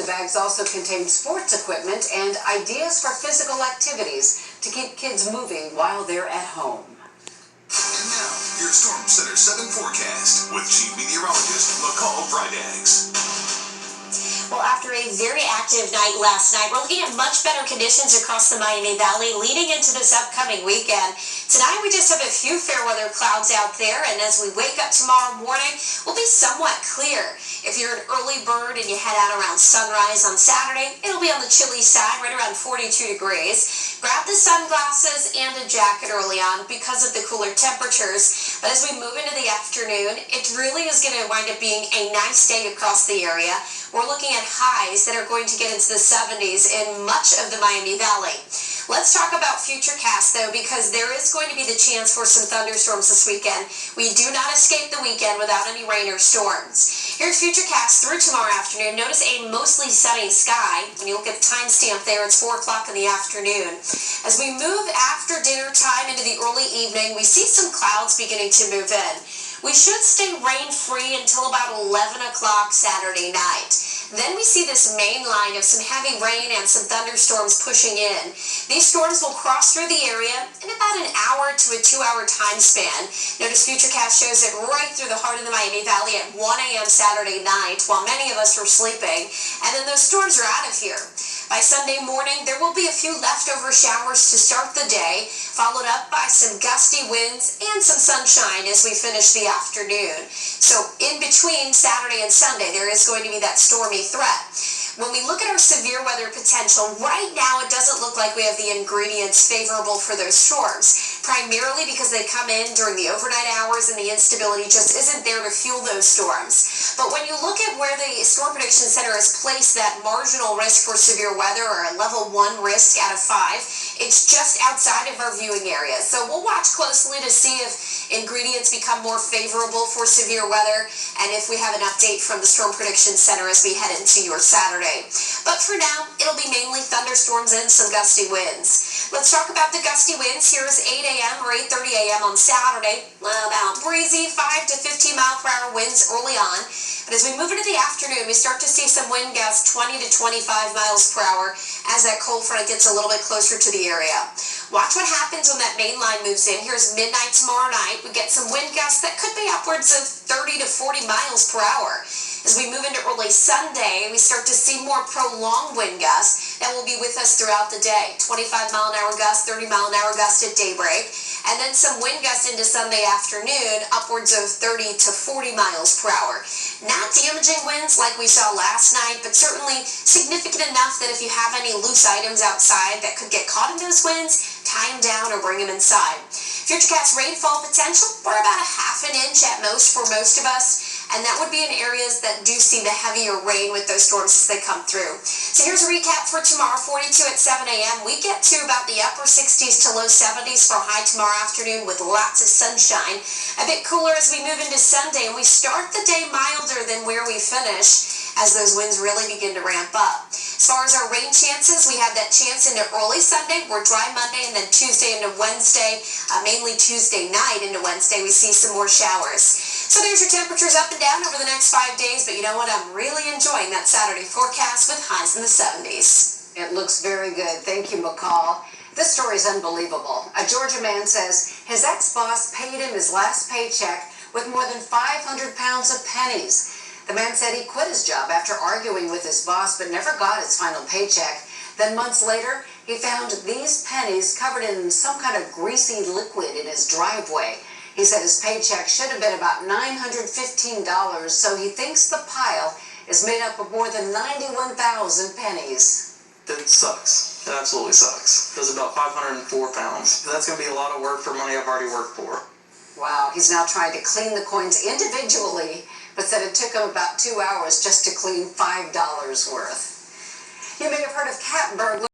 bags also contain sports equipment and ideas for physical activities to keep kids moving while they're at home. And now, your Storm Center 7 forecast with Chief Meteorologist McCall, vrydaghs. Well, after a very active night last night, we're looking at much better conditions across the Miami Valley leading into this upcoming weekend. Tonight, we just have a few fair weather clouds out there, and as we wake up tomorrow morning, we'll be somewhat clear. If you're an early bird and you head out around sunrise on Saturday, it'll be on the chilly side, right around 42 degrees. Grab the sunglasses and a jacket early on because of the cooler temperatures. But as we move into the afternoon, it really is going to wind up being a nice day across the area. We're looking at highs that are going to get into the 70s in much of the Miami Valley. Let's talk about Futurecast, though, because there is going to be the chance for some thunderstorms this weekend. We do not escape the weekend without any rain or storms. Here's Futurecast through tomorrow afternoon. Notice a mostly sunny sky. When you look at the timestamp there, it's 4 o'clock in the afternoon. As we move after dinner time into the early evening, we see some clouds beginning to move in. We should stay rain-free until about 11 o'clock Saturday night. Then we see this main line of some heavy rain and some thunderstorms pushing in. These storms will cross through the area in about an hour to a 2-hour time span. Notice Futurecast shows it right through the heart of the Miami Valley at 1 a.m. Saturday night while many of us were sleeping. And then those storms are out of here. By Sunday morning, there will be a few leftover showers to start the day, followed up by some gusty winds and some sunshine as we finish the afternoon. So in between Saturday and Sunday, there is going to be that stormy threat. When we look at our severe weather potential, right now it doesn't look like we have the ingredients favorable for those storms, primarily because they come in during the overnight hours and the instability just isn't there to fuel those storms. But when you look at where the Storm Prediction Center has placed that marginal risk for severe weather, or a level 1 risk out of 5, it's just outside of our viewing area. So we'll watch closely to see if ingredients become more favorable for severe weather and if we have an update from the Storm Prediction Center as we head into your Saturday. But for now, it'll be mainly thunderstorms and some gusty winds. Let's talk about the gusty winds. Here is 8 a.m. or 8:30 a.m. on Saturday. About breezy 5 to 15 mile per hour winds early on. But as we move into the afternoon, we start to see some wind gusts 20 to 25 miles per hour as that cold front gets a little bit closer to the area. Watch what happens when that main line moves in. Here's midnight tomorrow night. We get some wind gusts that could be upwards of 30 to 40 miles per hour. As we move into early Sunday, we start to see more prolonged wind gusts that will be with us throughout the day. 25 mile an hour gusts, 30 mile an hour gusts at daybreak, and then some wind gusts into Sunday afternoon, upwards of 30 to 40 miles per hour. Not damaging winds like we saw last night, but certainly significant enough that if you have any loose items outside that could get caught in those winds, tie them down or bring them inside. Futurecast rainfall potential, we're about a half an inch at most for most of us, and that would be in areas that do see the heavier rain with those storms as they come through. So here's a recap for tomorrow, 42 at 7 a.m. We get to about the upper 60s to low 70s for a high tomorrow afternoon with lots of sunshine. A bit cooler as we move into Sunday, and we start the day milder than where we finish as those winds really begin to ramp up. As far as our rain chances, we have that chance into early Sunday. We're dry Monday, and then Tuesday into Wednesday, mainly Tuesday night into Wednesday, we see some more showers. So there's your temperatures up and down over the next 5 days, but you know what? I'm really enjoying that Saturday forecast with highs in the 70s. It looks very good. Thank you, McCall. This story is unbelievable. A Georgia man says his ex-boss paid him his last paycheck with more than 500 pounds of pennies. The man said he quit his job after arguing with his boss but never got his final paycheck. Then months later, he found these pennies covered in some kind of greasy liquid in his driveway. He said his paycheck should have been about $915, so he thinks the pile is made up of more than 91,000 pennies. It sucks. It absolutely sucks. It was about 504 pounds. That's going to be a lot of work for money I've already worked for. Wow, he's now trying to clean the coins individually, but said it took him about 2 hours just to clean $5 worth. You may have heard of cat burglars.